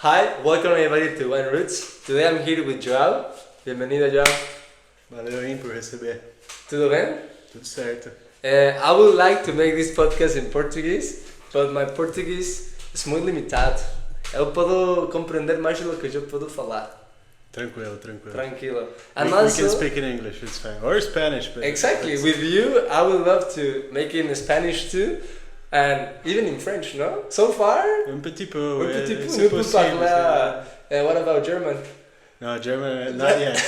Hi, welcome everybody to One Roots. Today I'm here with João. Bienvenido, João. Valeu aí por receber. Tudo bem? Tudo certo. I would like to make this podcast in Portuguese, but my Portuguese é muito limitado. Eu posso compreender mais do que eu posso falar. Tranquilo. Tranquilo. And we can speak in English, it's fine. Or Spanish. But exactly. With you, I would love to make it in Spanish too. And even in French, no? So far? Un petit peu. C'est possible. What about German? No, German, not yet.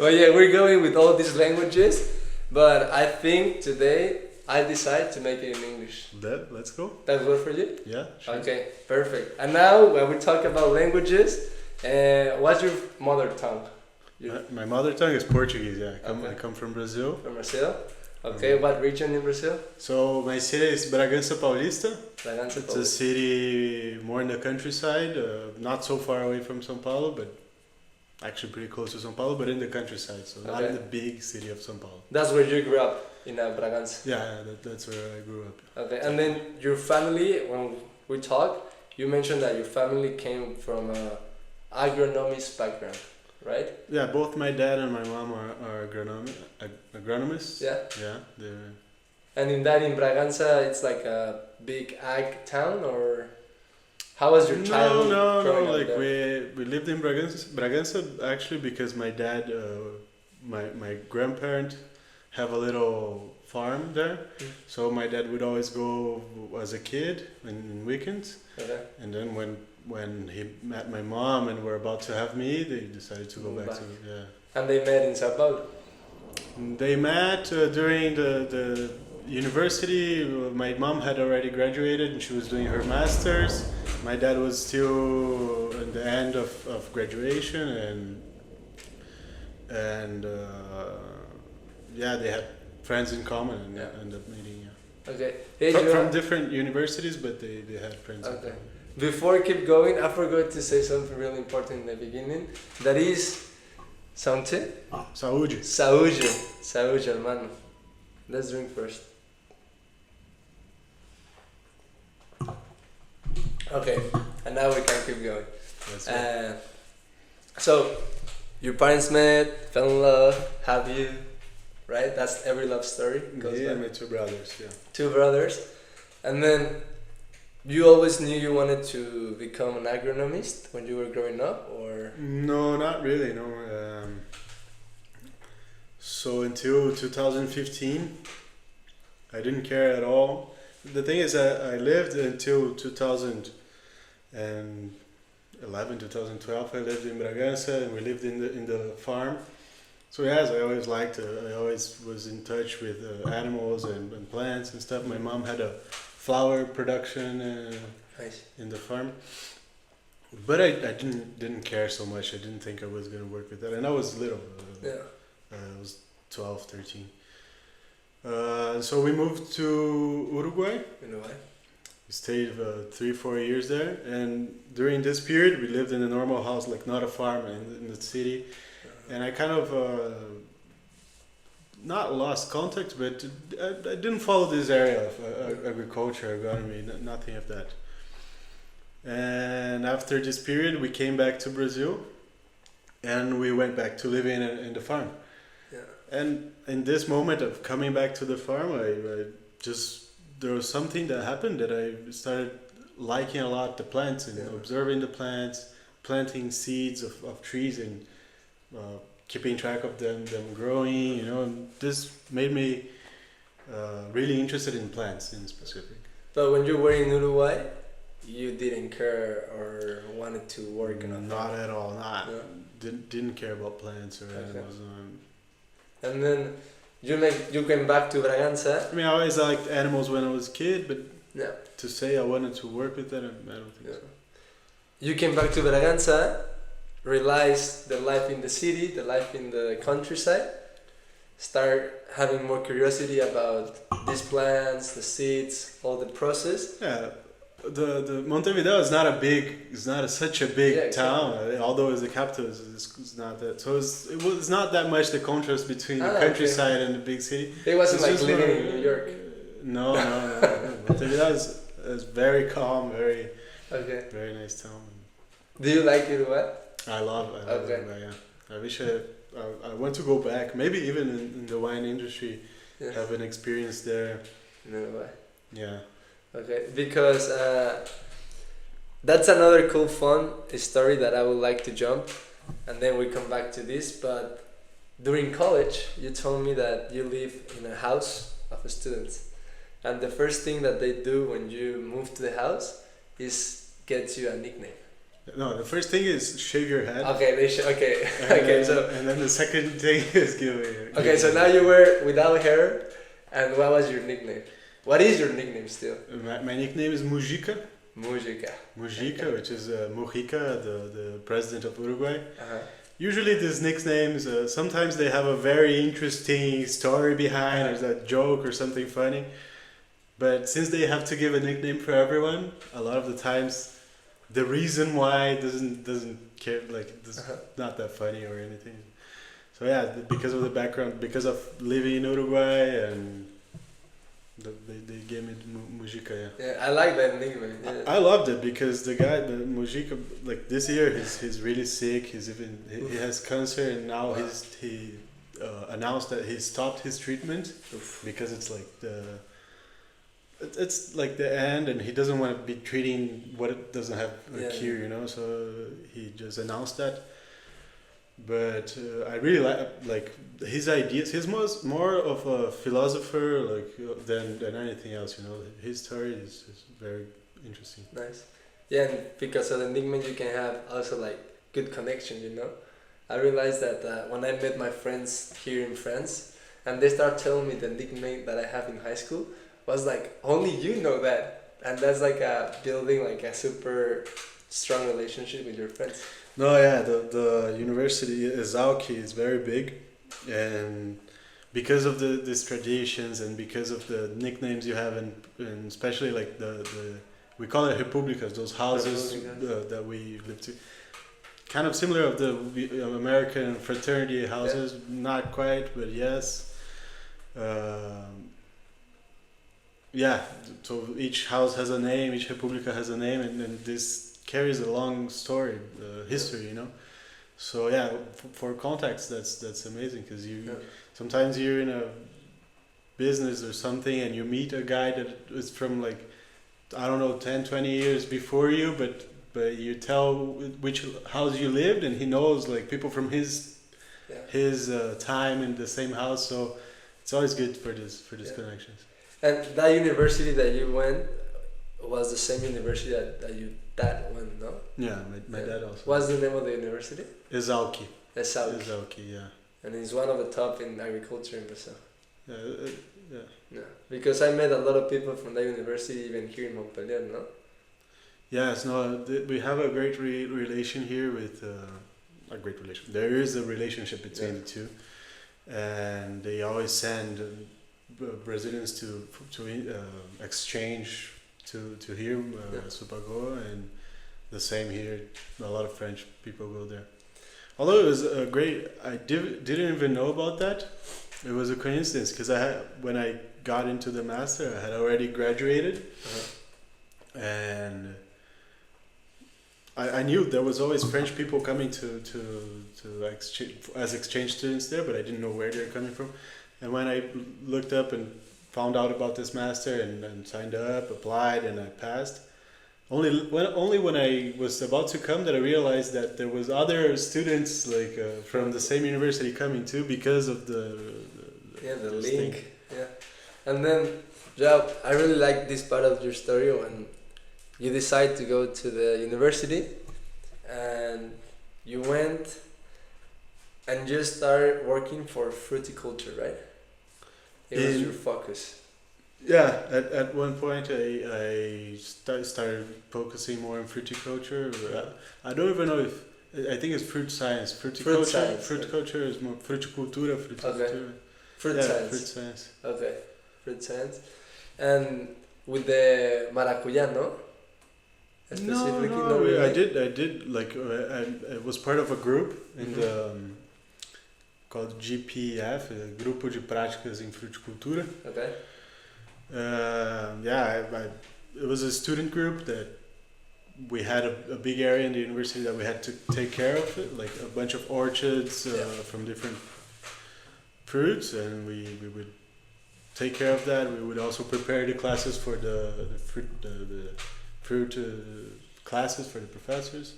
Well, yeah, we're going with all these languages, but I think today I decide to make it in English. Let's go. That's good for you? Yeah, sure. Okay, perfect. And now, when we talk about languages, what's your mother tongue? My mother tongue is Portuguese, yeah. Okay. I come from Brazil. From Brazil? Okay, what region in Brazil? So my city is Bragança Paulista. Bragança It's a city more in the countryside, not so far away from São Paulo, but actually pretty close to São Paulo, but in the countryside, so not in the big city of São Paulo. That's where you grew up, in Bragança? Yeah, that's where I grew up. Okay, and then your family, when we talk, you mentioned that your family came from an agronomist background, right? Yeah, both my dad and my mom are agronomists. Yeah? Yeah. And in Bragança, it's like a big ag town, or how was your childhood? No. Like we lived in Bragança actually because my dad, my grandparent, have a little farm there. So my dad would always go as a kid in weekends. Okay. And then when he met my mom and were about to have me, they decided to go back to And they met in São Paulo? They met during the university. My mom had already graduated and she was doing her master's. My dad was still at the end of graduation and they had friends in common and ended up meeting. Yeah. Okay. From different universities, but they had friends in common. Before I keep going, I forgot to say something really important in the beginning. That is Saúde. Saúde, hermano. Let's drink first. Okay, and now we can keep going. That's right. So, your parents met, fell in love, have you, right? That's every love story. Yeah, my two brothers, yeah. Two brothers. And then, you always knew you wanted to become an agronomist when you were growing up, or? No, not really, no. So until 2015, I didn't care at all. The thing is that I lived until 2011, 2012. I lived in Bragança and we lived in the farm. So yes, I always liked it. I always was in touch with animals and plants and stuff. My mom had a flower production in the farm. But I didn't care so much. I didn't think I was going to work with that. And I was little. I was 12, 13. So we moved to Uruguay. We stayed 3-4 years there. And during this period, we lived in a normal house, like not a farm in the city. And I kind of not lost contact, but I didn't follow this area of agriculture, agronomy, nothing of that. And after this period, we came back to Brazil, and we went back to living in the farm. Yeah. And in this moment of coming back to the farm, there was something that happened that I started liking a lot the plants and observing the plants, planting seeds of trees and keeping track of them growing, and this made me really interested in plants in specific. But when you were in Uruguay, you didn't care or wanted to work in a farm? Not at all. Didn't care about plants or animals. And then you came back to Bragança. I mean, I always liked animals when I was a kid, but to say I wanted to work with them, I don't think so. You came back to Bragança, realized the life in the city, the life in the countryside, start having more curiosity about these plants, the seeds, all the process. Yeah. The Montevideo is not such a big town. Although it's the capital, it's not that. So it's not that much the contrast between the countryside and the big city. It wasn't like living in New York. No. Montevideo is very calm, very Okay. Very nice town. Do you like Uruguay? I love Okay. Uruguay, yeah. I wish I want to go back. Maybe even in the wine industry, Yeah. have an experience there. In Uruguay. Yeah. Okay, because that's another cool, fun story that I would like to jump, and then we come back to this. But during college, you told me that you live in a house of students, and the first thing that they do when you move to the house is get you a nickname. No, the first thing is shave your head. Okay, okay, And okay. then, So and then the second thing is give me. okay, so now you were without hair, and what was your nickname? What is your nickname still? My nickname is Mujica. Mujica. Mujica, which is Mujica, the president of Uruguay. Uh-huh. Usually these nicknames, sometimes they have a very interesting story behind, there's a joke or something funny. But since they have to give a nickname for everyone, a lot of the times the reason why doesn't care, like it's not that funny or anything. So yeah, because of the background, because of living in Uruguay, and they gave me Mujica. Yeah, I like that nickname. Yeah. I loved it because the Mujica, like this year he's really sick. He has cancer, and now he announced that he stopped his treatment because it's like it's like the end, and he doesn't want to be treating what it doesn't have a cure, you know. So he just announced that. But I really like his ideas. He's more of a philosopher than anything else, you know. His story is very interesting. Nice. Yeah, and because of the nickname you can have also like good connection, you know. I realized that when I met my friends here in France, and they start telling me the nickname that I have in high school, was like, only you know that, and that's like building like a super strong relationship with your friends. No, yeah, the university Exalc is very big, and because of these traditions and because of the nicknames you have, and especially like the we call it repúblicas, those houses that we live to, kind of similar of the American fraternity houses, not quite, but yes. Yeah, so each house has a name, each república has a name, and this carries a long story, history, you know. So yeah, for context, that's amazing, because sometimes you're in a business or something and you meet a guy that is from like, I don't know, 10, 20 years before you, but you tell which house you lived, and he knows like people from his time in the same house. So it's always good for this connections. And that university that you went was the same university that your dad went, no? Yeah, my dad also. What's the name of the university? Exalc. Exalc, yeah. And it's one of the top in agriculture in Brazil. Yeah. Because I met a lot of people from that university, even here in Montpellier, no? Yes, no, we have a great relation here with a great relation. There is a relationship between the two, and they always send Brazilians to exchange to here, Supago, and the same here. A lot of French people go there. Although it was a great, I didn't even know about that. It was a coincidence, because when I got into the master, I had already graduated, and I knew there was always French people coming to exchange as exchange students there, but I didn't know where they're coming from. And when I looked up and found out about this master and signed up, applied, and I passed, only when I was about to come that I realized that there was other students like from the same university coming too, because of the link thing. Yeah. And then João, I really like this part of your story when you decide to go to the university, and you went and you started working for fruticulture, right? It was your focus. Yeah, at one point I started focusing more on fruticulture. I don't even know if, I think it's fruit science. Fruticulture is more fruticultura. Okay. Fruit science. Okay, fruit science. And with the maracuya, no? Specifically, no, really? I did like I was part of a group in the called GPF, Grupo de Práticas em Fruticultura. Okay. It was a student group that we had a big area in the university that we had to take care of it, like a bunch of orchards from different fruits, and we would take care of that. We would also prepare the classes for the fruit classes for the professors,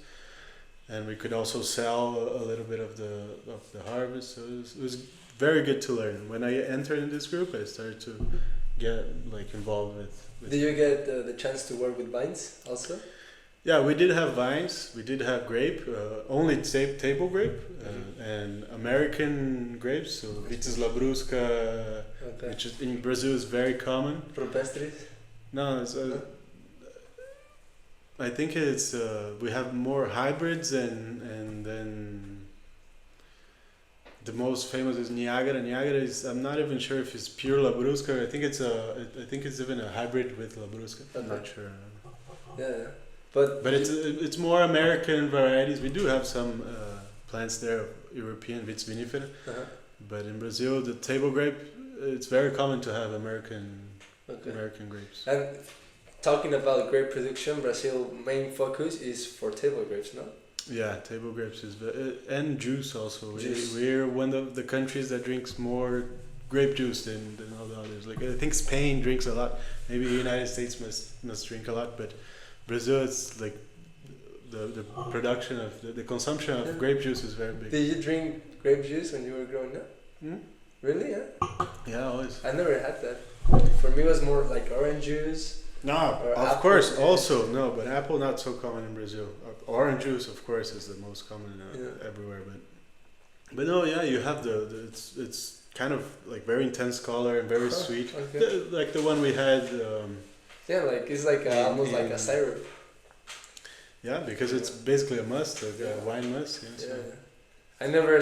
and we could also sell a little bit of the harvest. So it was very good to learn. When I entered in this group, I started to get like involved with. Did you get the chance to work with vines also? Yeah, we did have vines. We did have grape, only table grape, and American grapes. So Vitis labrusca, which is in Brazil is very common. Propestris? No, it's, I think it's we have more hybrids, and then the most famous is Niagara. Niagara is, I'm not even sure if it's pure labrusca. I think it's even a hybrid with labrusca. I'm not sure. Yeah. But it's more American varieties. We do have some plants there of European Vitis vinifera, but in Brazil the table grape, it's very common to have American grapes. And talking about grape production, Brazil's main focus is for table grapes, no? Yeah, table grapes is and juice also. We're one of the countries that drinks more grape juice than all the others. Like I think Spain drinks a lot. Maybe the United States must drink a lot, but Brazil, it's like the production of the consumption of grape juice is very big. Did you drink grape juice when you were growing up? Really? Yeah. Yeah, always. I never had that. For me, it was more like orange juice. No, of course. Also, no, but apple not so common in Brazil. Orange juice, of course, is the most common everywhere. But no, yeah, you have it's kind of like very intense color and very sweet, like the one we had. Yeah, like it's like almost like a syrup. Yeah, because it's basically a must, like a wine must. Yeah, so. I never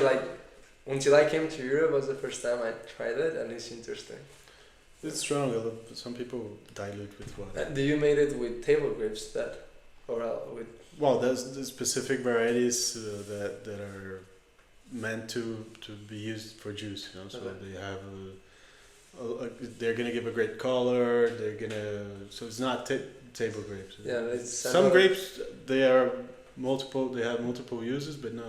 until I came to Europe was the first time I tried it, and it's interesting. It's strong. Some people dilute with water. Do you made it with table grapes with? Well, there's the specific varieties that are meant to be used for juice. You know, so they have. They're gonna give a great color. So it's not table grapes. Yeah, some grapes they have multiple uses, but no,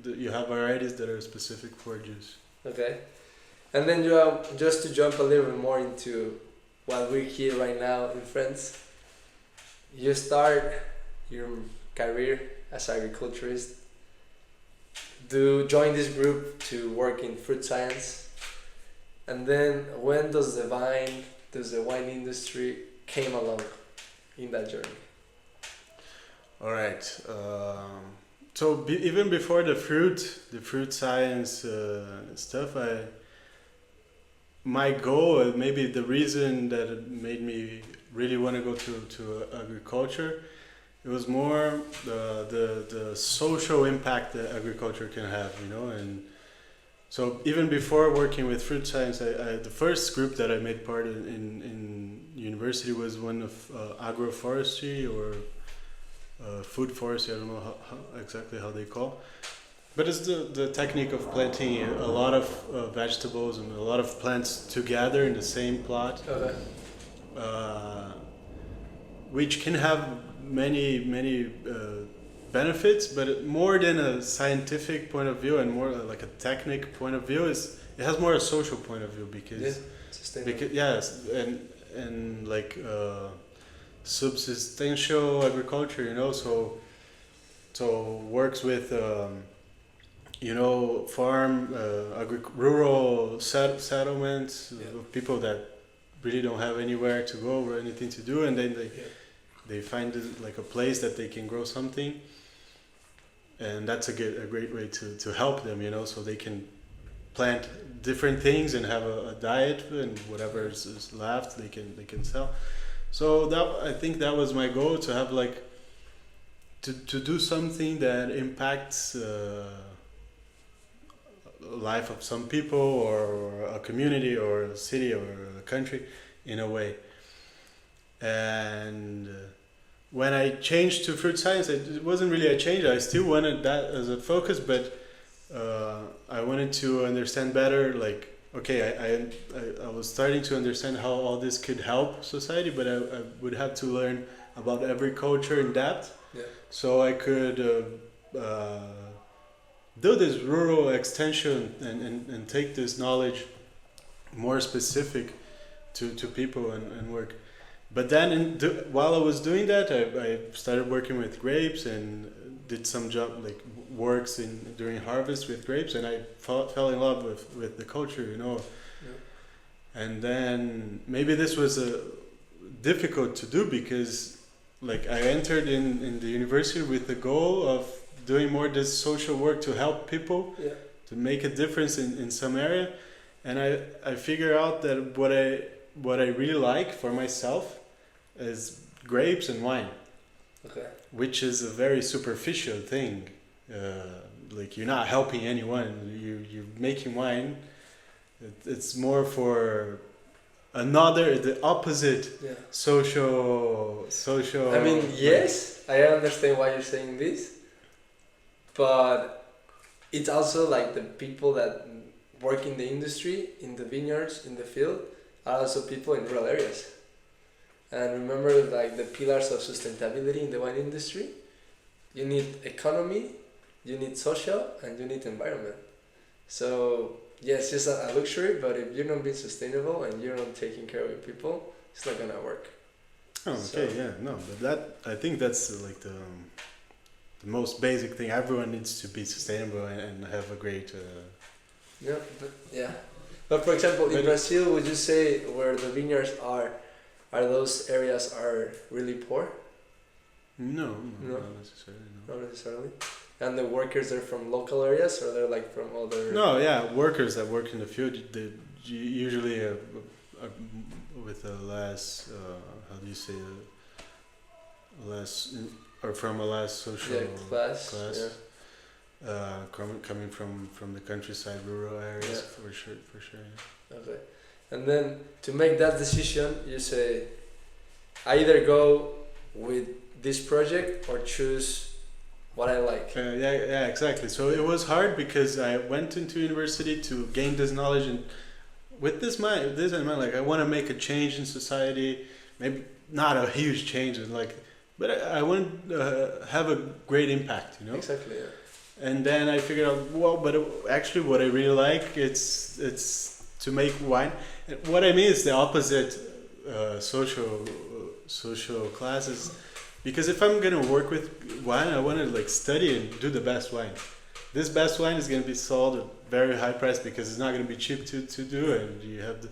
you have varieties that are specific for juice. Okay, and then João, just to jump a little bit more into what we're here right now in France. You start your career as agriculturist. Join this group to work in fruit science. And then when does the wine industry came along in that journey? All right. So even before the fruit science stuff, my goal, maybe the reason that it made me really want to go to agriculture, it was more the social impact that agriculture can have, you know. And so even before working with fruit science, the first group that I made part in university was one of agroforestry or food forestry. I don't know exactly how they call, but it's the technique of planting a lot of vegetables and a lot of plants together in the same plot, which can have many benefits, but more than a scientific point of view and more like a technical point of view, it has more a social point of view because and like subsistential agriculture, you know, so works with farm rural settlements of people that really don't have anywhere to go or anything to do, and then they find like a place that they can grow something, and that's a great way to help them, you know, so they can plant different things and have a diet, and whatever is left they can sell. So I think that was my goal, to have like to do something that impacts life of some people or a community or a city or a country in a way. And when I changed to fruit science, it wasn't really a change. I still wanted that as a focus, but I wanted to understand better like I was starting to understand how all this could help society, but I would have to learn about every culture in depth, Yeah. so I could do this rural extension and take this knowledge more specific to people and work. But then while I was doing that, I started working with grapes and did some job like works during harvest with grapes, and I fell in love with the culture, you know. Yeah. And then maybe this was difficult to do because like I entered in the university with the goal of doing more this social work to help people, Yeah. to make a difference in some area, and I figure out that what I really like for myself is grapes and wine, Okay. which is a very superficial thing. Like you're not helping anyone. You're making wine. It's more for the opposite Yeah. social. I mean, yes, I understand why you're saying this, but it's also like the people that work in the industry, in the vineyards, in the field, are also people in rural areas. And remember, like the pillars of sustainability in the wine industry, you need economy, you need social, and you need environment. So yes, it's a luxury, but if you're not being sustainable and you're not taking care of your people, it's not gonna work. Oh, okay, So- yeah, no, but I think that's like the most basic thing. Everyone needs to be sustainable and have a great. Yeah. But for example, in But- Brazil, would you say where the vineyards are those areas are really poor? No, No. not necessarily. No. Not necessarily. And the workers are from local areas, or they're like from other. No, yeah, workers that work in the field, they usually with a less, how do you say, or from a less social Yeah, class. coming from the countryside, rural areas, Yeah. for sure. Yeah. Okay. And then to make that decision, you say, I either go with this project or choose what I like. Yeah, exactly. So it was hard because I went into university to gain this knowledge, and with this in mind, like I want to make a change in society, maybe not a huge change, but I want to have a great impact, you know. Exactly. Yeah. And then I figured out, well, but actually, what I really like it's to make wine. And what I mean is the opposite social classes. Because if I'm gonna work with wine, I want to like study and do the best wine. This best wine is gonna be sold at very high price because it's not gonna be cheap to do, and you have the.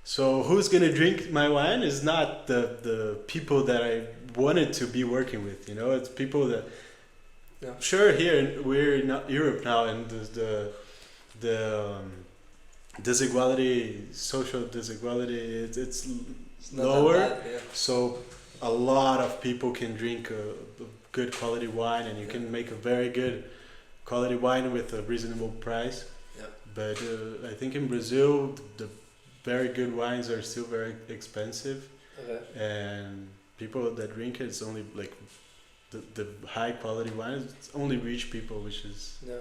So who's gonna drink my wine is not the people that I wanted to be working with. You know, it's people that. Yeah. Sure, here we're in Europe now, and the disequality, social disequality, it's Not lower. that bad, yeah. So a lot of people can drink a good quality wine, and you can make a very good quality wine with a reasonable price. Yeah. But I think in Brazil, the very good wines are still very expensive, Okay. and people that drink it, it's only like the high quality wines. It's only rich people, which is No.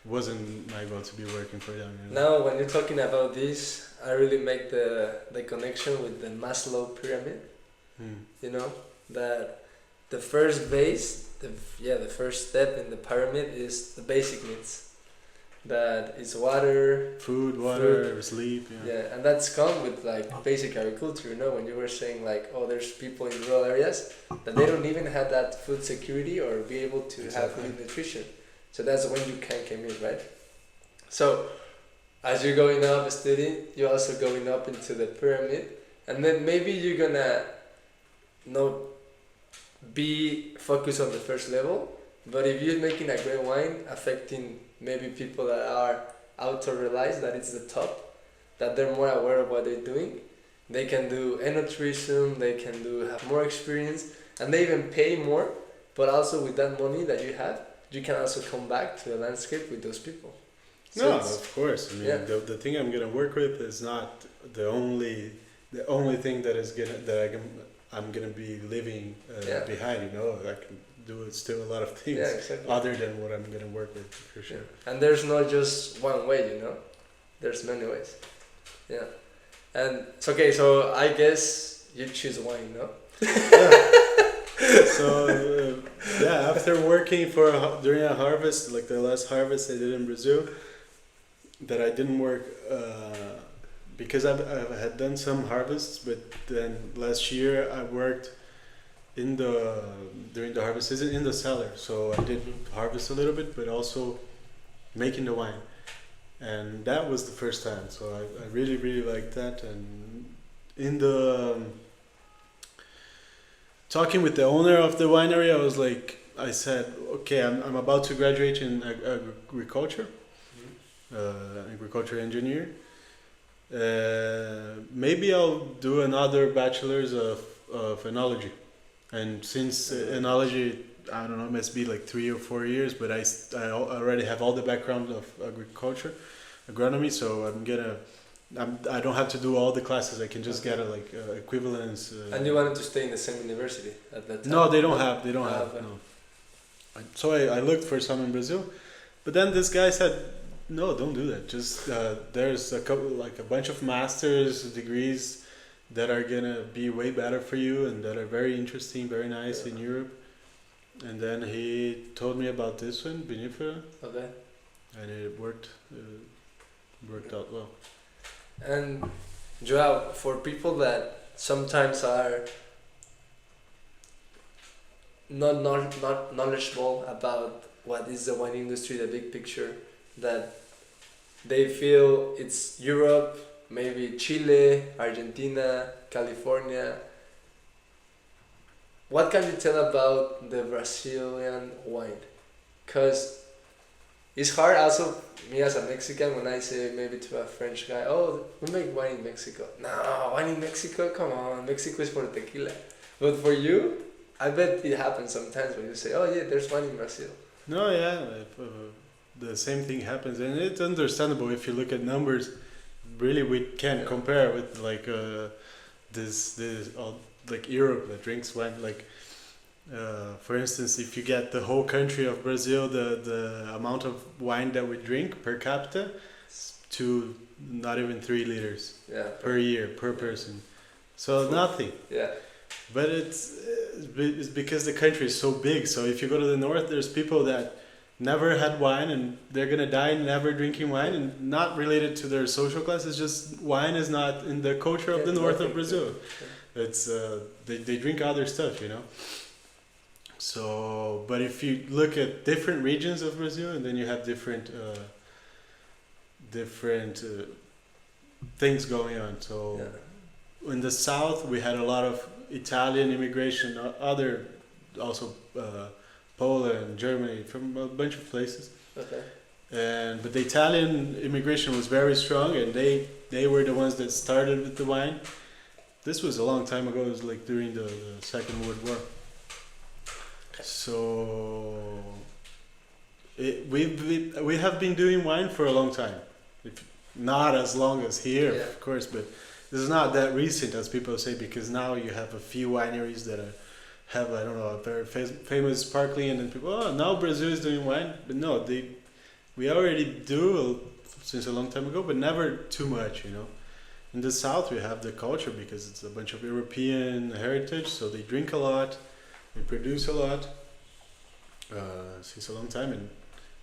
wasn't my goal to be working for them. You know? Now, when you're talking about this, I really make the connection with the Maslow pyramid. You know, that the first base, the first step in the pyramid is the basic needs. That is water, Food, water, sleep. yeah, and that's come with like basic agriculture. You know, when you were saying like, oh, there's people in rural areas that they don't even have that food security or be able to have Exactly. good nutrition. So that's when you can come in, right? So as you're going up studying, you're also going up into the pyramid, and then maybe you're gonna not be focused on the first level, but if you're making a great wine affecting maybe people that are auto-realize that it's the top, that they're more aware of what they're doing, they can do enoturism, they can have more experience, and they even pay more, but also with that money that you have, you can also come back to the landscape with those people. So No, it's- of course. I mean, yeah. the thing I'm gonna work with is not the only thing I'm gonna be leaving Yeah. behind. You know, I can do still a lot of things yeah, exactly. other than what I'm gonna work with for sure. Yeah. And there's not just one way, you know. There's many ways. Yeah. And it's okay, so I guess you choose wine, no? Yeah. So after working during a harvest, like the last harvest I did in Brazil, that I didn't work because I had done some harvests, but then last year I worked during the harvest season in the cellar. So I did harvest a little bit, but also making the wine, and that was the first time. So I really really liked that. And in the talking with the owner of the winery, I said, okay, I'm about to graduate in agriculture, agriculture engineer. Maybe I'll do another bachelor's of enology. And since enology, I don't know, it must be like 3 or 4 years, but I already have all the background of agriculture, agronomy, so I don't have to do all the classes. I can just get equivalence. And you wanted to stay in the same university at that time? No, they don't have. No. So I looked for some in Brazil, but then this guy said, no, don't do that. Just there's a bunch of master's degrees that are gonna be way better for you and that are very interesting, very nice in Europe. And then he told me about this one, Vinifera. Okay. And it worked out well. And João, for people that sometimes are not knowledgeable about what is the wine industry, the big picture, that they feel it's Europe, maybe Chile, Argentina, California. What can you tell about the Brazilian wine? Because it's hard also, me as a Mexican, when I say maybe to a French guy, oh, we make wine in Mexico. No, wine in Mexico? Come on, Mexico is for tequila. But for you, I bet it happens sometimes when you say, oh yeah, there's wine in Brazil. No, yeah, the same thing happens. And it's understandable if you look at numbers. Really, we can't compare with this Europe that drinks wine. For instance, if you get the whole country of Brazil, the amount of wine that we drink per capita to not even 3 liters per year per person. So nothing. Yeah. But it's because the country is so big. So if you go to the north, there's people that never had wine and they're gonna die never drinking wine, and not related to their social class. It's just wine is not in the culture of the north of Brazil. It's they drink other stuff, you know. So, but if you look at different regions of Brazil, and then you have different things going on. So in the south, we had a lot of Italian immigration, other also Poland, Germany, from a bunch of places. Okay. But the Italian immigration was very strong, and they were the ones that started with the wine. This was a long time ago. It was like during the Second World War. So we have been doing wine for a long time. Not as long as here, of course, but this is not that recent as people say, because now you have a few wineries that have, I don't know, a very famous sparkling, and then people, oh, now Brazil is doing wine. But no, we already do since a long time ago, but never too much, you know. In the south, we have the culture because it's a bunch of European heritage, so they drink a lot, they produce a lot since a long time, and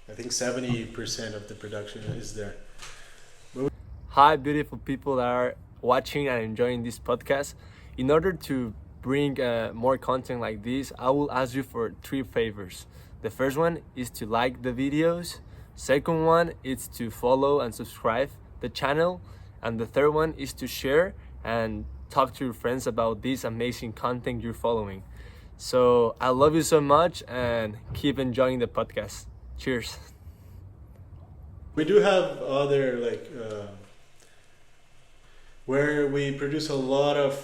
I think 70% of the production is there. Hi, beautiful people that are watching and enjoying this podcast. In order to bring more content like this, I will ask you for 3 favors. The first one is to like the videos. Second one is to follow and subscribe the channel. And the third one is to share and talk to your friends about this amazing content you're following. So I love you so much and keep enjoying the podcast. Cheers. We do have other where we produce a lot of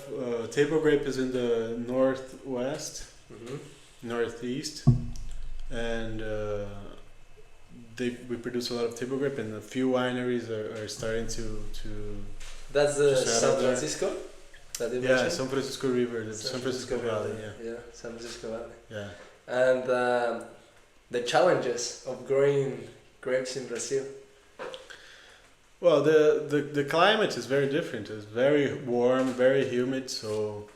table grapes in the northwest, northeast, and we produce a lot of table grape, and a few wineries are starting to. That's the San Francisco. Yeah, San Francisco River, the San Francisco Valley. Yeah, San Francisco Valley. Yeah. And the challenges of growing grapes in Brazil. Well, the climate is very different. It's very warm, very humid. So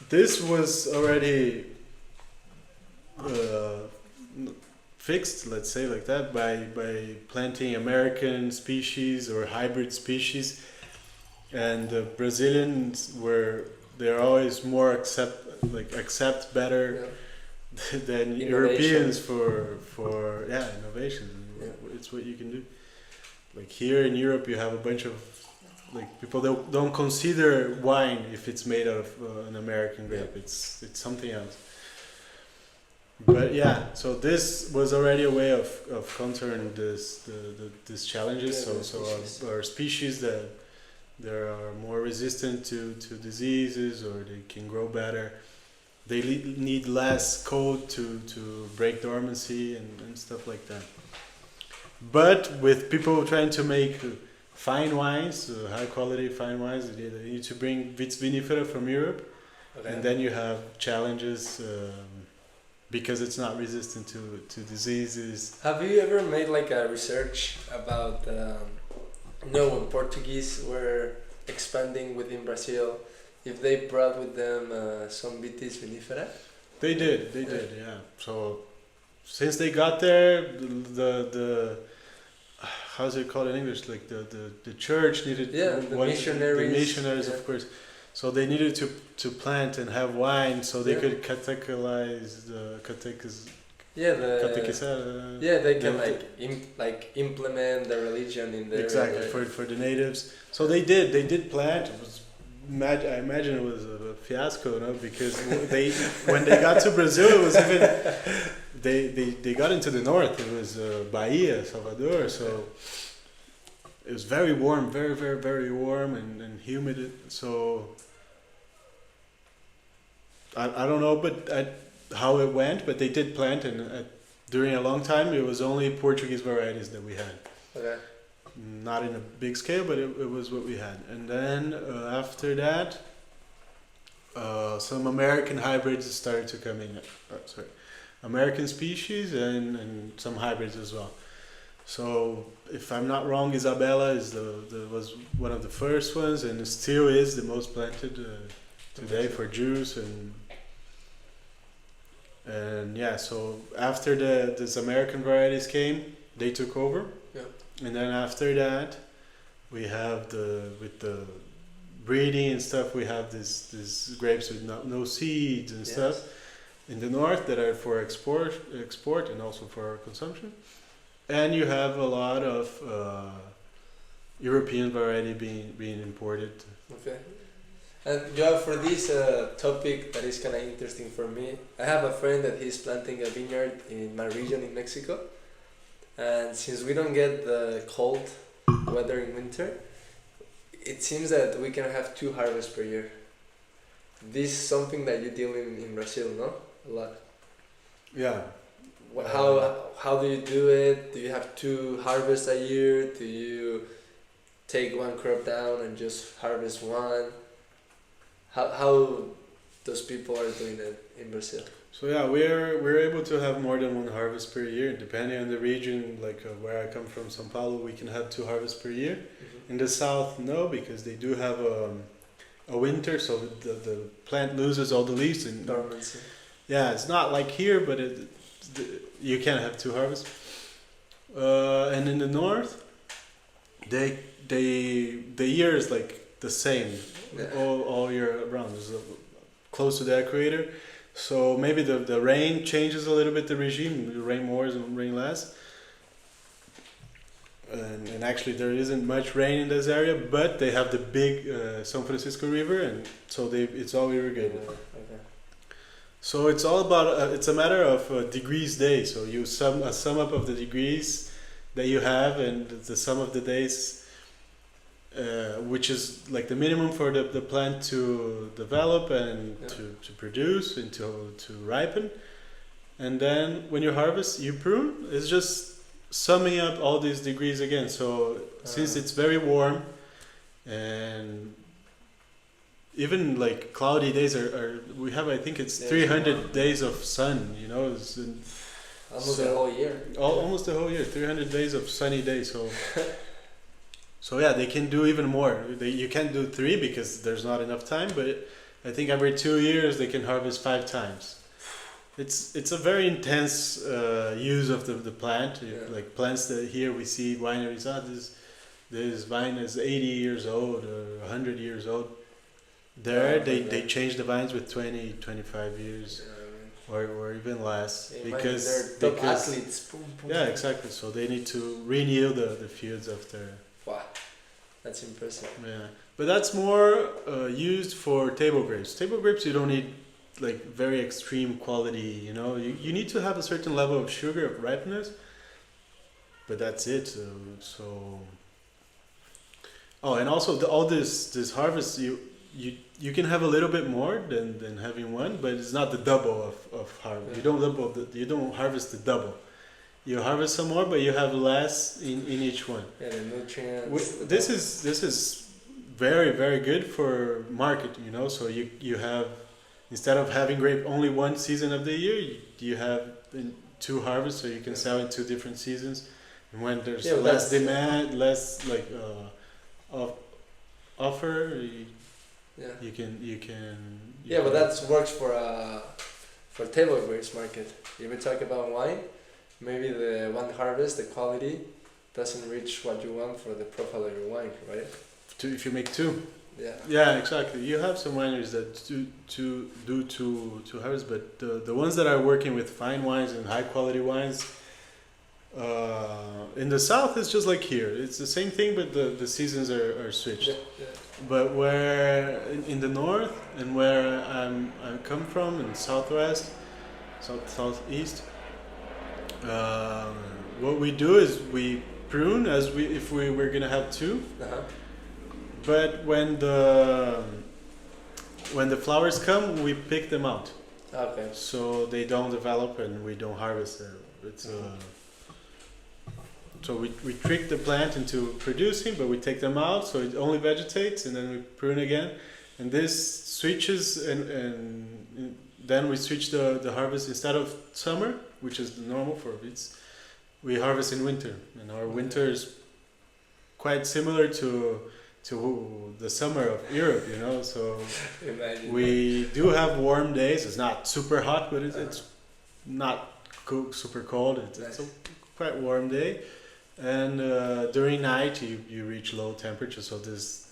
this was already uh, fixed, let's say like that, by planting American species or hybrid species, and the Brazilians were they're always more accept better than Innovation. Europeans for innovation. Yeah. It's what you can do. Like here in Europe, you have a bunch of people that don't consider wine if it's made out of an American grape. It's something else. But yeah, so this was already a way of countering these challenges. Yeah, So our species that they are more resistant to diseases, or they can grow better. They need less cold to break dormancy and stuff like that. But with people trying to make fine wines, high quality fine wines, they need to bring Viticulture from Europe, and then you have challenges because it's not resistant to diseases. Have you ever made like a research about when Portuguese were expanding within Brazil, if they brought with them some vitis vinifera? They did, yeah. So since they got there, the how's it called in English? Like the church needed the missionaries. The missionaries, of course. So they needed to plant and have wine, so they could catechize the catechizar. They can implement the religion in their exactly for the natives. So they did plant. It was I imagine it was a fiasco, no? Because when they got to Brazil, it was even they got into the north. It was Bahia, Salvador. So it was very warm, very very very warm and humid. So I don't know, how it went, but they did plant, and during a long time it was only Portuguese varieties that we had. Okay. Not in a big scale, but it was what we had. And then after that, some American hybrids started to come in. American species and some hybrids as well. So if I'm not wrong, Isabella was one of the first ones, and still is the most planted today for juice and yeah. So after these American varieties came, they took over. Yeah. And then after that, we have with the breeding and stuff, we have these grapes with no seeds and stuff in the north that are for export and also for consumption. And you have a lot of European variety being imported. Okay. And João, for this topic that is kind of interesting for me, I have a friend that he's planting a vineyard in my region in Mexico. And since we don't get the cold weather in winter, it seems that we can have 2 harvests per year. This is something that you deal in Brazil, no? A lot. Yeah. How do you do it? Do you have 2 harvests a year? Do you take one crop down and just harvest one? How those people are doing it in Brazil? So yeah, we're able to have more than 1 harvest per year, depending on the region. Like where I come from, São Paulo, we can have 2 harvests per year. Mm-hmm. In the south, no, because they do have a winter, so the plant loses all the leaves and dormancy. Yeah, it's not like here, but you can have 2 harvests. And in the north, the year is like the same all year round. It's close to the equator. So maybe the rain changes a little bit, the regime, rain more and rain less. And actually there isn't much rain in this area, but they have the big São Francisco River, and so it's all irrigated. Okay. So it's all about, it's a matter of degrees day. So you sum up of the degrees that you have and the sum of the days, which is like the minimum for the plant to develop and to produce and to ripen. And then when you harvest, you prune. It's just summing up all these degrees again. So since it's very warm and even like cloudy days we have, I think it's 300 days of sun, you know. Almost the whole year. Almost the whole year, 300 days of sunny days. So So yeah, they can do even more. You can't do 3 because there's not enough time, but I think every 2 years they can harvest 5 times. It's a very intense use of the plant. Like plants that here we see wineries. This vine is 80 years old or 100 years old. There they change the vines with 20, 25 years. Or even less, because they're top athletes. Boom, boom, yeah, boom. exactly. So they need to renew the fields after. Wow, that's impressive. Yeah, but that's more used for table grapes. Table grapes, you don't need like very extreme quality. You know, you need to have a certain level of sugar, of ripeness. But that's it. So oh, and also all this harvest you can have a little bit more than having one, but it's not the double of harvest. Yeah. You don't harvest the double. You harvest some more, but you have less in each one. Yeah, the nutrients. This is very, very good for market. You know, so you have, instead of having grape only one season of the year, you have 2 harvests, so you can sell in 2 different seasons. And when there's less demand, less like offer. You can. But that works for table grapes market. If we talk about wine, maybe the one harvest, the quality doesn't reach what you want for the profile of your wine, right? If you make 2. Yeah. Yeah, exactly. You have some wineries that do two harvests, but the ones that are working with fine wines and high quality wines. In the south, it's just like here. It's the same thing, but the seasons are switched. Yeah. But where in the north and where I come from in southwest, southeast, what we do is we prune if we were gonna have 2. Uh-huh. But when the flowers come, we pick them out. Okay. So they don't develop and we don't harvest them. It's So we trick the plant into producing, but we take them out, so it only vegetates, and then we prune again. And this switches, and then we switch the harvest instead of summer, which is the normal for beets. We harvest in winter, and our winter is quite similar to the summer of Europe, you know. So we do have warm days. It's not super hot, but it's not super cold. It's a quite warm day. And during night you reach low temperature, so this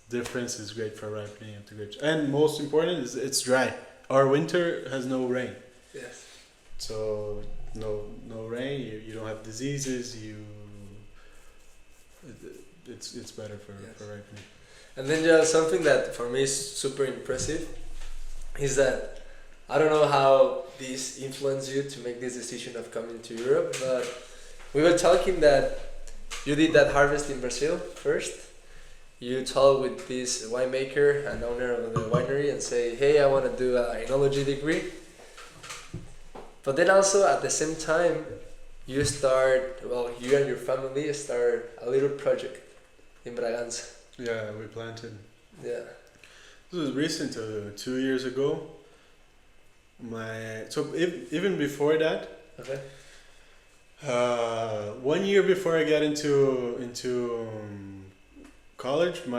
difference is great for ripening of the grapes. And most important is it's dry. Our winter has no rain. Yes. So no rain. You don't have diseases. It's better for ripening. And then just something that for me is super impressive is that I don't know how this influenced you to make this decision of coming to Europe, but we were talking that you did that harvest in Brazil first. You talk with this winemaker and owner of the winery and say, hey, I want to do an enology degree. But then also at the same time, you and your family start a little project in Bragança. Yeah, we planted. Yeah. This was recent, 2 years ago. Even before that. Okay. 1 year before I got into college, we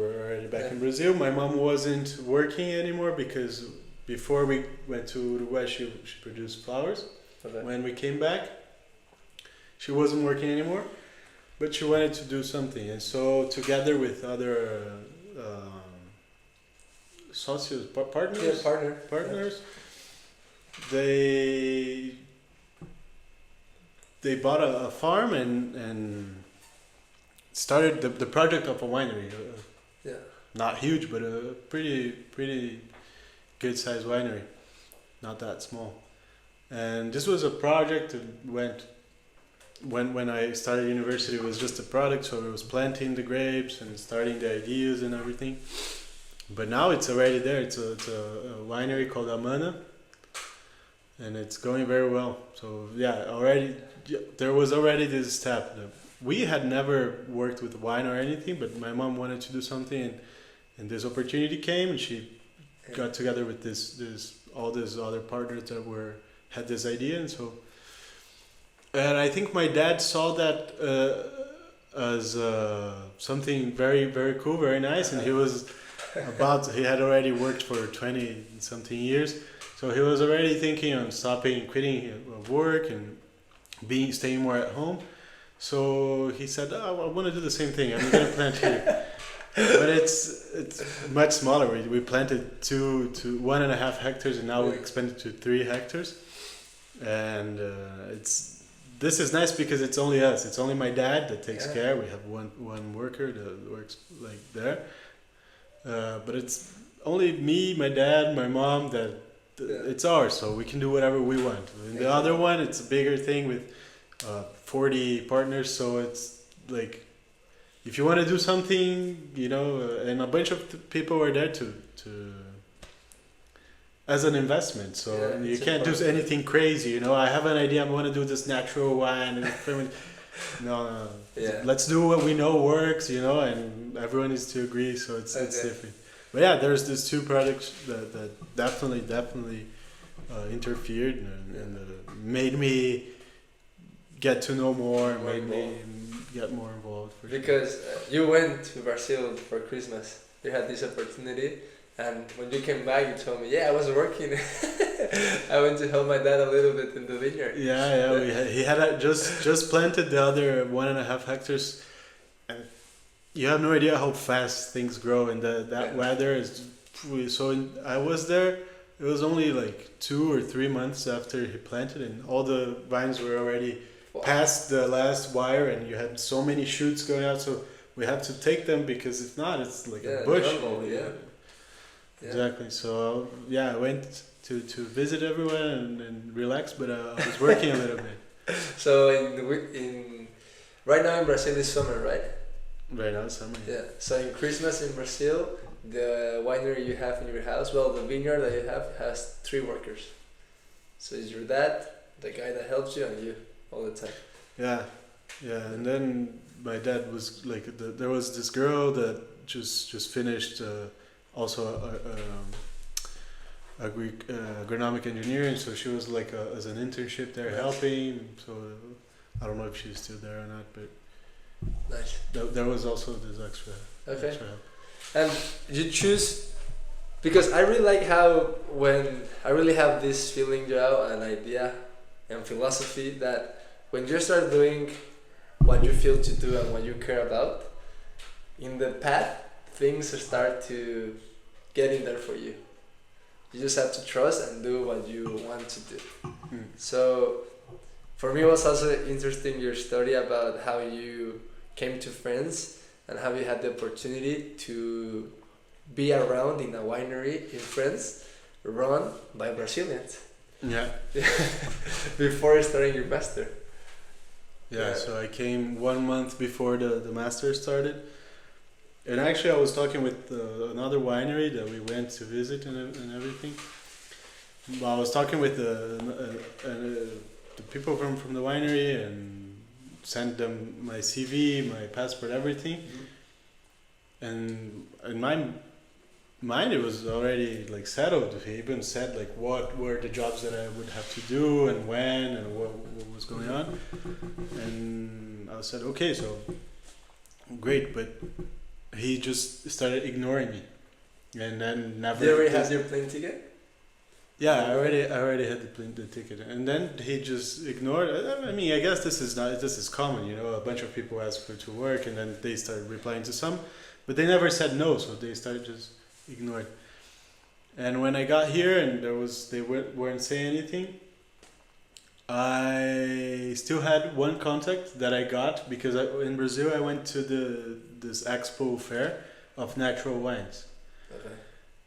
were already back in Brazil. My mom wasn't working anymore because before we went to Uruguay, she produced flowers. Okay. When we came back, she wasn't working anymore, but she wanted to do something, and so together with other socios, partners, they bought a farm and started the project of a winery. Not huge, but a pretty good sized winery. Not that small. And this was a project that when I started university, it was just a product, so it was planting the grapes and starting the ideas and everything. But now it's already there. It's a winery called Amana, and it's going very well. So there was already this step. We had never worked with wine or anything, but my mom wanted to do something, and this opportunity came, and she got together with all these other partners that had this idea, and I think my dad saw that as something very, very cool, very nice, and he had already worked for 20 something years, so he was already thinking on quitting work and staying more at home. So he said, "Oh, I want to do the same thing. I'm going to plant here." But it's much smaller. We planted 1.5 hectares, and now we expanded to 3 hectares. And this is nice because it's only us. It's only my dad that takes care. We have one worker that works like there. But it's only me, my dad, my mom that it's ours, so we can do whatever we want. In the other one, it's a bigger thing with 40 partners, so it's like if you want to do something, and a bunch of people are there to as an investment, so you can't do anything crazy. I have an idea. I want to do this natural wine, and no. Let's do what we know works, and everyone needs to agree. So it's different. But yeah, there's these 2 projects that definitely interfered and made me get to know more, made me get more involved. Because you went to Brazil for Christmas. You had this opportunity, and when you came back, you told me, I was working. I went to help my dad a little bit in the vineyard. He had just planted the other 1.5 hectares. And you have no idea how fast things grow, and that weather is. I was there. It was only like 2 or 3 months after he planted, and all the vines were already past the last wire, and you had so many shoots going out. So we have to take them, because if not, it's like a bush. Exactly. So I went to visit everyone and relax, but I was working a little bit. So in right now in Brazil is summer, right? Right now, summer. Yeah. So in Christmas in Brazil, the winery you have in your house, the vineyard that you have has 3 workers. So it's your dad, the guy that helps you, and you all the time. Yeah. And then my dad was like, there was this girl that just finished also agronomic engineering, so she was like as an internship there helping. So I don't know if she's still there or not, but nice. There was also this extra help. And you choose, because I really like how when I really have this feeling, João, an idea and philosophy that when you start doing what you feel to do and what you care about, in the path things start to get in there for you. You just have to trust and do what you want to do. So for me it was also interesting your story about how you came to France and how you had the opportunity to be around in a winery in France run by Brazilians. Before starting your master. So I came 1 month before the master started. And actually I was talking with another winery that we went to visit and everything. I was talking with the people from the winery and sent them my CV, my passport, everything. And in my mind it was already like settled. He even said like what were the jobs that I would have to do and when and what was going on. And I said, okay, so great, but he just started ignoring me, and then never. You already had your plane ticket? Yeah, I already had the ticket, and then he just ignored. I mean, I guess this is common, a bunch of people ask for to work, and then they started replying to some, but they never said no, so they started just ignored. And when I got here and they weren't saying anything, I still had one contact that I got because in Brazil I went to this expo fair of natural wines. Okay.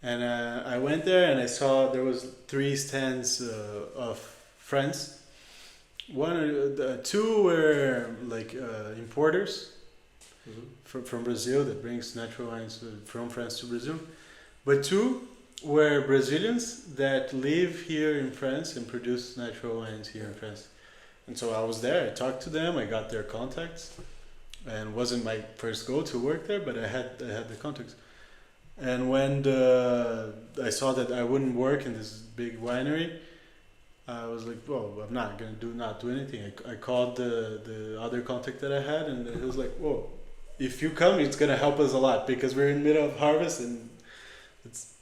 And I went there and I saw there was 3 stands of friends. Two were like importers from Brazil that brings natural wines from France to Brazil, but 2 were Brazilians that live here in France and produce natural wines here in France. And so I was there, I talked to them, I got their contacts, and wasn't my first go to work there, but I had the contacts. And when I saw that I wouldn't work in this big winery, I was like, well, I'm not gonna not do anything. I called the other contact that I had, and he was like, whoa, if you come, it's gonna help us a lot because we're in the middle of harvest and it's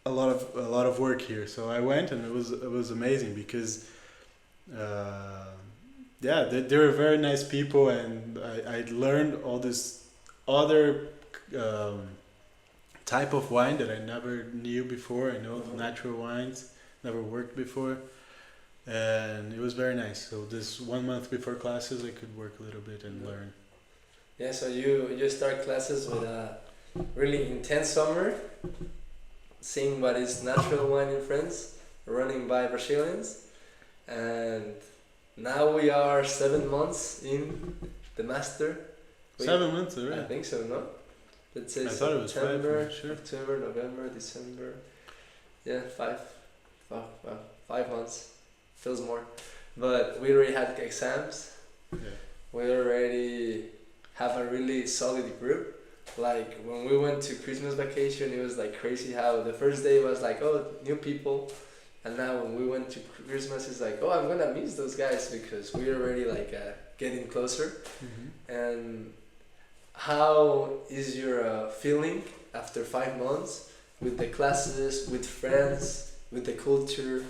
a lot of work here. So I went, and it was amazing because, yeah, they were very nice people, and I learned all this other type of wine that I never knew before. I know natural wines, never worked before, and it was very nice. So this 1 month before classes, I could work a little bit and learn. Yeah, so you start classes with a really intense summer, seeing what is natural wine in France, running by Brazilians, and now we are 7 months in the master. 7 months already? I think so, no? Let's say I thought it was September, 5, sure. October, November, December. Yeah, 5. Wow, 5 months. Feels more. But we already had exams. Yeah. We already have a really solid group. Like when we went to Christmas vacation, it was like crazy how the first day was like, oh, new people. And now when we went to Christmas, it's like, oh, I'm gonna miss those guys because we're already like getting closer. Mm-hmm. And how is your feeling after 5 months with the classes, with friends, with the culture,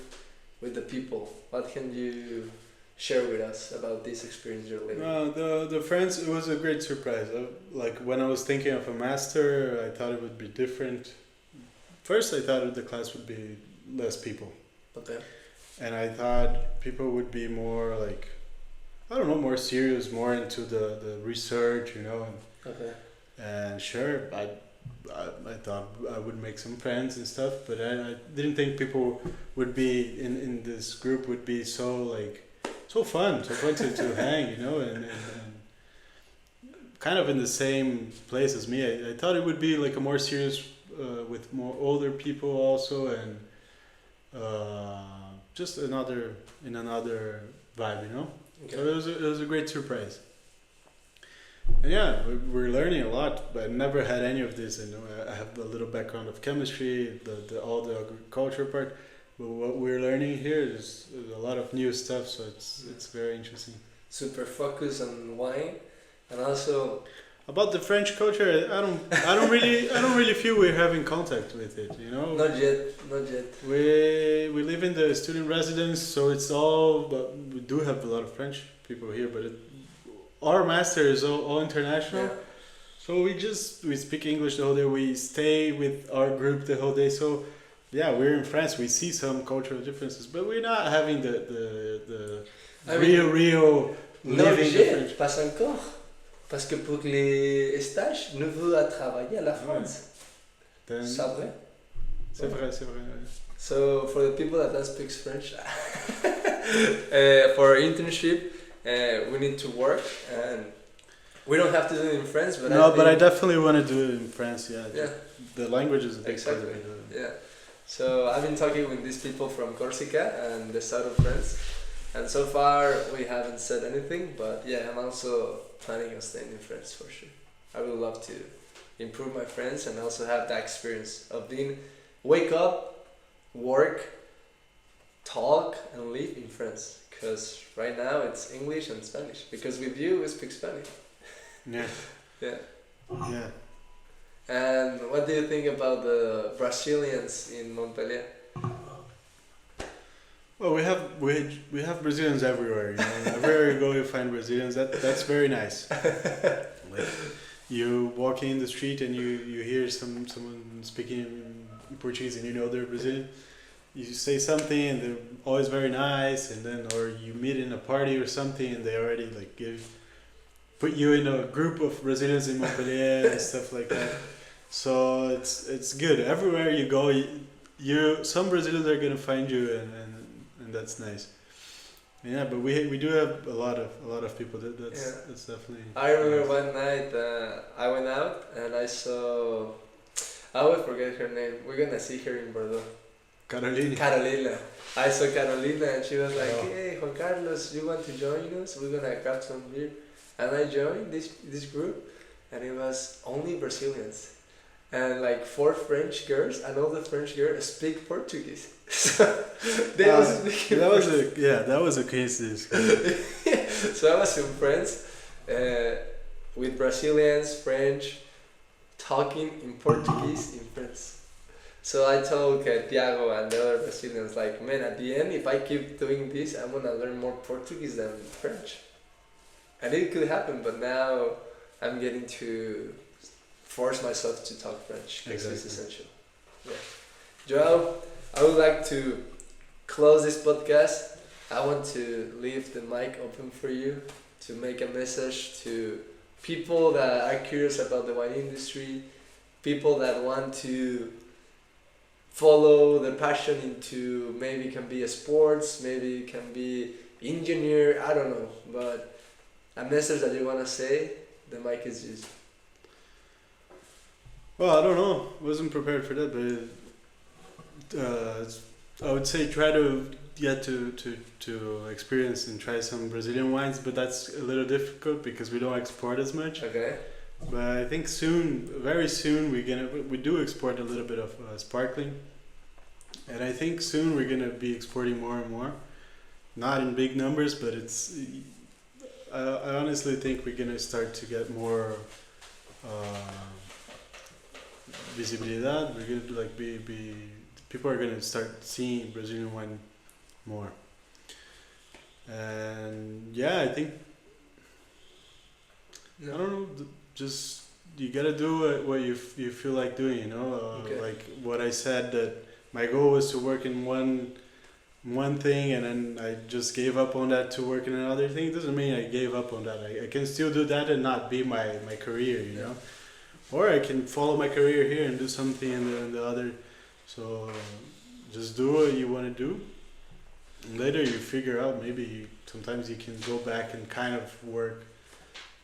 with the people? What can you share with us about this experience you're living? The friends, it was a great surprise. Like when I was thinking of a master, I thought it would be different. First, I thought the class would be less people. Okay. And I thought people would be more like, I don't know, more serious, more into the research, you know. Okay. And sure, I thought I would make some friends and stuff, but I didn't think people would be in this group would be so fun to hang, you know, and kind of in the same place as me. I thought it would be like a more serious with more older people also, and just another vibe, you know. Okay. So it was a great surprise. And yeah, we're learning a lot, but I never had any of this. You know, I have a little background of chemistry, all the agriculture part, but what we're learning here is a lot of new stuff. So it's very interesting. Super focus on wine, and also about the French culture. I don't really feel we're having contact with it. You know, not yet. We live in the student residence, so it's all. But we do have a lot of French people here, but our master is all international. Yeah. So we speak English the whole day. We stay with our group the whole day. So yeah, we're in France. We see some cultural differences, but we're not having the real living difference. Pas encore. Parce que pour les stages, nous voulons travailler à la France. Ouais. C'est vrai? C'est vrai. So for the people that don't speak French, for internship, we need to work, and we don't have to do it in France. But I definitely want to do it in France. Yeah. The language is a big part of it. Yeah. So I've been talking with these people from Corsica and the south of France, and so far we haven't said anything. But yeah, I'm also planning on staying in France for sure. I would love to improve my French and also have that experience of wake up, work, talk, and live in France. Because right now it's English and Spanish. Because with you we speak Spanish. Yeah. Yeah. And what do you think about the Brazilians in Montpellier? Well, we have Brazilians everywhere. You know? Everywhere you go, you find Brazilians. That's very nice. Like, you walking in the street and you hear someone speaking in Portuguese and you know they're Brazilian. You say something and they're always very nice, and then or you meet in a party or something and they already like put you in a group of Brazilians in Montpellier and stuff like that. So it's good. Everywhere you go, some Brazilians are gonna find you, and that's nice. Yeah, but we do have a lot of people. That's definitely. I remember one night I went out and I saw. I always forget her name. We're gonna see her in Bordeaux. Carolina. I saw Carolina and she was like, "Hey, Juan Carlos, you want to join us? We're gonna grab some beer." And I joined this group, and it was only Brazilians. and like 4 French girls, and all the French girls speak Portuguese. So they was speaking that was a coincidence. So I was in France with Brazilians, French, talking in Portuguese in France. So I told Tiago and the other Brazilians, like, man, at the end, if I keep doing this, I'm gonna learn more Portuguese than French. And it could happen, but now I'm getting to force myself to talk French because it's essential. Yeah. João, I would like to close this podcast. I want to leave the mic open for you to make a message to people that are curious about the wine industry, people that want to follow their passion into, maybe it can be a sports, maybe it can be engineer, I don't know, but a message that you want to say, the mic is yours. Well, I don't know. Wasn't prepared for that, but I would say try to get to experience and try some Brazilian wines, but that's a little difficult because we don't export as much. Okay. But I think soon, very soon, we do export a little bit of sparkling, and I think soon we're gonna be exporting more and more. Not in big numbers, but it's. I honestly think we're gonna start to get more visibilidad. We're gonna like be people are gonna start seeing Brazilian wine more. And yeah, I think I don't know. Just you gotta do what you feel like doing. You know, like what I said, that my goal was to work in one thing, and then I just gave up on that to work in another thing. It doesn't mean I gave up on that. I can still do that and not be my career, you know. Or I can follow my career here and do something in the other. So just do what you want to do. And later you figure out, maybe sometimes you can go back and kind of work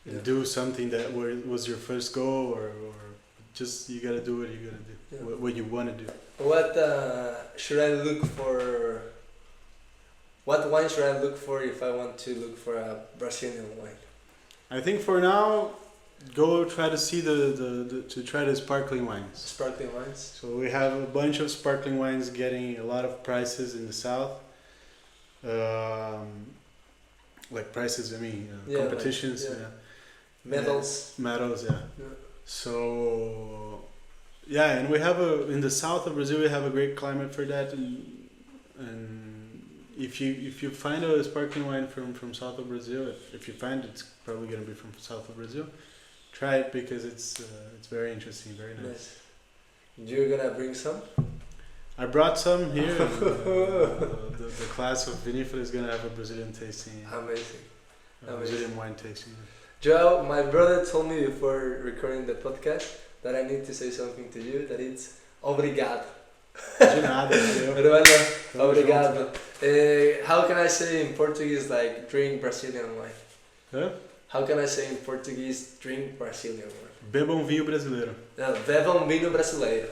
and do something that was your first goal, or just you gotta do what you gotta do, what you want to do. What should I look for? What wine should I look for if I want to look for a Brazilian wine? I think for now, go try to see try the sparkling wines. Sparkling wines. So we have a bunch of sparkling wines getting a lot of prices in the south. Like prices, I mean competitions. Like, medals. Medals, yeah. So yeah, and we have in the south of Brazil we have a great climate for that, and if you find a sparkling wine from south of Brazil, if you find it's probably gonna be from south of Brazil, try it because it's very interesting, very nice. You're gonna bring some? I brought some here. The class of Vinifera is gonna have a Brazilian tasting. Amazing. Brazilian wine tasting. João, my brother told me before recording the podcast that I need to say something to you, that it's obrigado. De nada, Hermano, obrigado. How can I say in Portuguese, like, drink Brazilian wine? Huh? How can I say in Portuguese, drink Brazilian wine? Bebam vinho brasileiro. No, bebam vinho brasileiro.